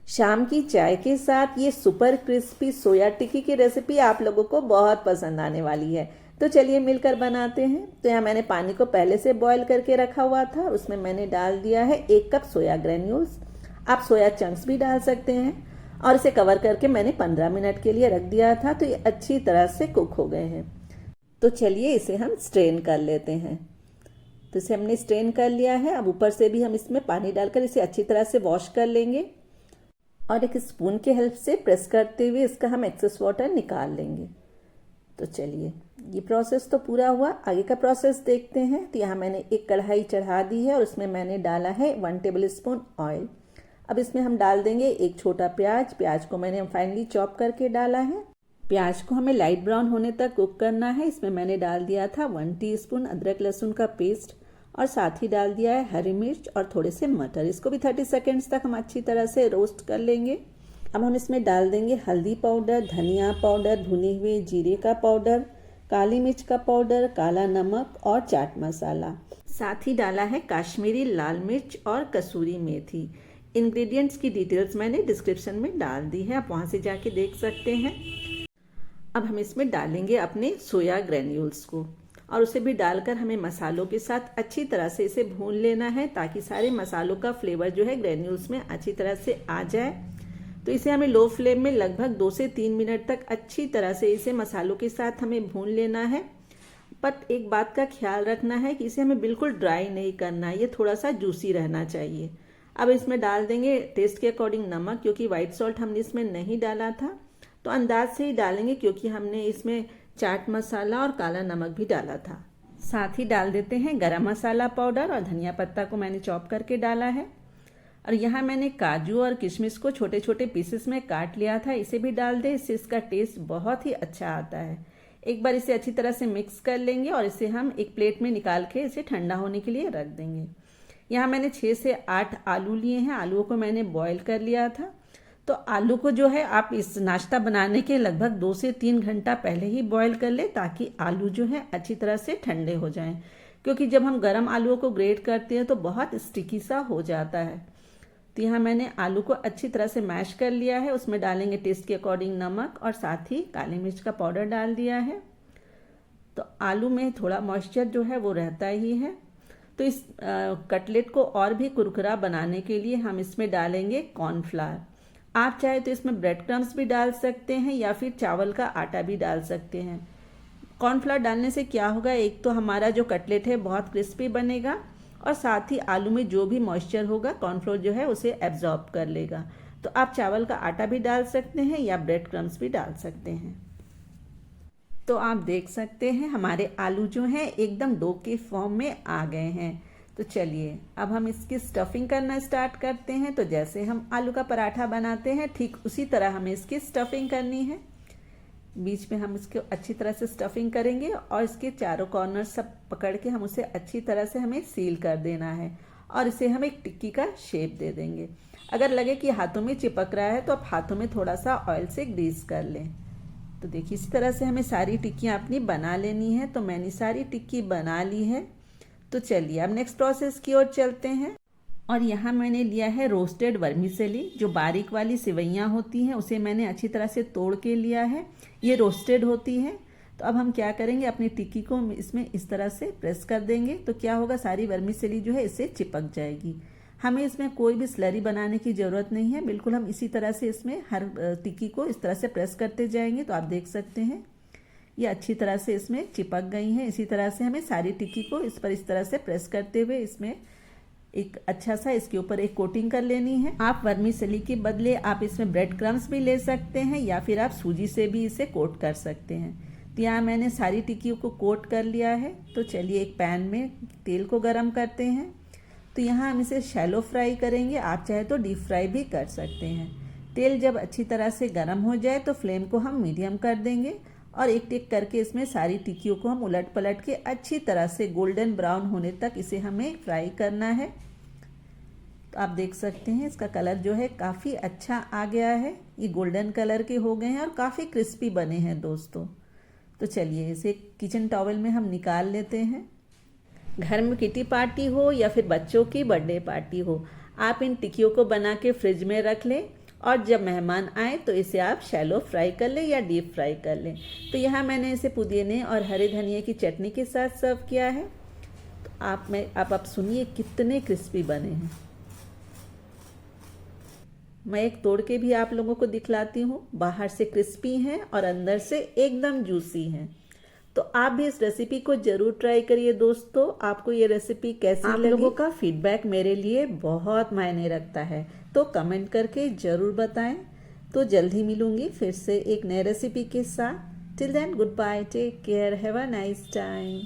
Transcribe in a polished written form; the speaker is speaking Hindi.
शाम की चाय के साथ ये सुपर क्रिस्पी सोया टिक्की की रेसिपी आप लोगों को बहुत पसंद आने वाली है। तो चलिए मिलकर बनाते हैं। तो यहाँ मैंने पानी को पहले से बॉईल करके रखा हुआ था, उसमें मैंने डाल दिया है 1 कप सोया ग्रेन्यूल्स। आप सोया चंक्स भी डाल सकते हैं और इसे कवर करके मैंने 15 मिनट के लिए रख दिया था। तो ये अच्छी तरह से कुक हो गए हैं। तो चलिए इसे हम स्ट्रेन कर लेते हैं। तो इसे हमने स्ट्रेन कर लिया है। अब ऊपर से भी हम इसमें पानी डालकर इसे अच्छी तरह से वॉश कर लेंगे और एक स्पून की हेल्प से प्रेस करते हुए इसका हम एक्सेस वाटर निकाल लेंगे। तो चलिए ये प्रोसेस तो पूरा हुआ, आगे का प्रोसेस देखते हैं। तो यहाँ मैंने एक कढ़ाई चढ़ा दी है और उसमें मैंने डाला है 1 टेबल स्पून ऑयल। अब इसमें हम डाल देंगे एक छोटा प्याज। प्याज को मैंने फाइनली चॉप करके डाला है। प्याज को हमें लाइट ब्राउन होने तक कुक करना है। इसमें मैंने डाल दिया था 1 टीस्पून अदरक लहसुन का पेस्ट और साथ ही डाल दिया है हरी मिर्च और थोड़े से मटर। इसको भी 30 सेकेंड्स तक हम अच्छी तरह से रोस्ट कर लेंगे। अब हम इसमें डाल देंगे हल्दी पाउडर, धनिया पाउडर, भुने हुए जीरे का पाउडर, काली मिर्च का पाउडर, काला नमक और चाट मसाला। साथ ही डाला है काश्मीरी लाल मिर्च और कसूरी मेथी। इंग्रेडिएंट्स की डिटेल्स मैंने डिस्क्रिप्शन में डाल दी है, आप वहाँ से जाके देख सकते हैं। अब हम इसमें डालेंगे अपने सोया ग्रेन्यूल्स को और उसे भी डालकर हमें मसालों के साथ अच्छी तरह से इसे भून लेना है ताकि सारे मसालों का फ्लेवर जो है ग्रेन्यूल्स में अच्छी तरह से आ जाए। तो इसे हमें लो फ्लेम में लगभग 2 से 3 मिनट तक अच्छी तरह से इसे मसालों के साथ हमें भून लेना है। बट एक बात का ख्याल रखना है कि इसे हमें बिल्कुल ड्राई नहीं करना है, ये थोड़ा सा जूसी रहना चाहिए। अब इसमें डाल देंगे टेस्ट के अकॉर्डिंग नमक, क्योंकि वाइट सॉल्ट हमने इसमें नहीं डाला था तो अंदाज से ही डालेंगे, क्योंकि हमने इसमें चाट मसाला और काला नमक भी डाला था। साथ ही डाल देते हैं गरम मसाला पाउडर और धनिया पत्ता को मैंने चॉप करके डाला है। और यहाँ मैंने काजू और किशमिश को छोटे छोटे पीसेस में काट लिया था, इसे भी डाल दें, इससे इसका टेस्ट बहुत ही अच्छा आता है। एक बार इसे अच्छी तरह से मिक्स कर लेंगे और इसे हम एक प्लेट में निकाल के इसे ठंडा होने के लिए रख देंगे। यहाँ मैंने 6 से 8 आलू लिए हैं। आलूओं को मैंने बॉईल कर लिया था। तो आलू को जो है आप इस नाश्ता बनाने के लगभग 2 से 3 घंटा पहले ही बॉईल कर ले, ताकि आलू जो है अच्छी तरह से ठंडे हो जाएं, क्योंकि जब हम गर्म आलूओं को ग्रेट करते हैं तो बहुत स्टिकी सा हो जाता है। तो यहाँ मैंने आलू को अच्छी तरह से मैश कर लिया है। उसमें डालेंगे टेस्ट के अकॉर्डिंग नमक और साथ ही काली मिर्च का पाउडर डाल दिया है। तो आलू में थोड़ा मॉइस्चर जो है वो रहता ही है। तो इस कटलेट को और भी कुरकुरा बनाने के लिए हम इसमें डालेंगे कॉर्नफ्लावर। आप चाहे तो इसमें ब्रेड क्रम्स भी डाल सकते हैं या फिर चावल का आटा भी डाल सकते हैं। कॉर्नफ्लावर डालने से क्या होगा, एक तो हमारा जो कटलेट है बहुत क्रिस्पी बनेगा और साथ ही आलू में जो भी मॉइस्चर होगा कॉर्नफ्लोर जो है उसे एब्जॉर्ब कर लेगा। तो आप चावल का आटा भी डाल सकते हैं या ब्रेड क्रम्स भी डाल सकते हैं। तो आप देख सकते हैं हमारे आलू जो हैं एकदम डो के फॉर्म में आ गए हैं। तो चलिए अब हम इसकी स्टफिंग करना स्टार्ट करते हैं। तो जैसे हम आलू का पराठा बनाते हैं ठीक उसी तरह हमें इसकी स्टफिंग करनी है। बीच में हम इसको अच्छी तरह से स्टफिंग करेंगे और इसके चारों कॉर्नर सब पकड़ के हम उसे अच्छी तरह से हमें सील कर देना है और इसे हम एक टिक्की का शेप दे देंगे। अगर लगे कि हाथों में चिपक रहा है तो आप हाथों में थोड़ा सा ऑयल से ग्रीस कर लें। तो देखिए इसी तरह से हमें सारी टिक्कियाँ अपनी बना लेनी है। तो मैंने सारी टिक्की बना ली है। तो चलिए अब नेक्स्ट प्रोसेस की ओर चलते हैं। और यहाँ मैंने लिया है रोस्टेड वर्मिसेली, जो बारीक वाली सिवैयाँ होती हैं उसे मैंने अच्छी तरह से तोड़ के लिया है। ये रोस्टेड होती है। तो अब हम क्या करेंगे, अपनी टिक्की को इसमें इस तरह से प्रेस कर देंगे। तो क्या होगा, सारी वर्मिसेली जो है इससे चिपक जाएगी। हमें इसमें कोई भी स्लरी बनाने की ज़रूरत नहीं है, बिल्कुल हम इसी तरह से इसमें हर टिक्की को इस तरह से प्रेस करते जाएंगे। तो आप देख सकते हैं ये अच्छी तरह से इसमें चिपक गई हैं। इसी तरह से हमें सारी टिक्की को इस पर इस तरह से प्रेस करते हुए इसमें एक अच्छा सा इसके ऊपर एक कोटिंग कर लेनी है। आप वर्मिसेली के बदले आप इसमें ब्रेड क्रम्स भी ले सकते हैं या फिर आप सूजी से भी इसे कोट कर सकते हैं। तो यहाँ मैंने सारी टिक्कियों को कोट कर लिया है। तो चलिए एक पैन में तेल को गर्म करते हैं। तो यहाँ हम इसे शैलो फ्राई करेंगे, आप चाहे तो डीप फ्राई भी कर सकते हैं। तेल जब अच्छी तरह से गर्म हो जाए तो फ्लेम को हम मीडियम कर देंगे और एक टिक करके इसमें सारी टिक्कियों को हम उलट पलट के अच्छी तरह से गोल्डन ब्राउन होने तक इसे हमें फ्राई करना है। तो आप देख सकते हैं इसका कलर जो है काफ़ी अच्छा आ गया है। ये गोल्डन कलर के हो गए हैं और काफ़ी क्रिस्पी बने हैं दोस्तों। तो चलिए इसे किचन टॉवल में हम निकाल लेते हैं। घर में किटी पार्टी हो या फिर बच्चों की बर्थडे पार्टी हो, आप इन टिक्कियों को बना के फ्रिज में रख लें और जब मेहमान आए तो इसे आप शैलो फ्राई कर लें या डीप फ्राई कर लें। तो यहाँ मैंने इसे पुदीने और हरे धनिए की चटनी के साथ सर्व किया है। तो आप सुनिए कितने क्रिस्पी बने हैं। मैं एक तोड़ के भी आप लोगों को दिखलाती हूँ। बाहर से क्रिस्पी हैं और अंदर से एकदम जूसी हैं। तो आप भी इस रेसिपी को ज़रूर ट्राई करिए दोस्तों। आपको ये रेसिपी कैसी लगी? आप लोगों का फीडबैक मेरे लिए बहुत मायने रखता है, तो कमेंट करके ज़रूर बताएं। तो जल्द ही मिलूंगी फिर से एक नए रेसिपी के साथ। Till then good bye, take care, have a nice time.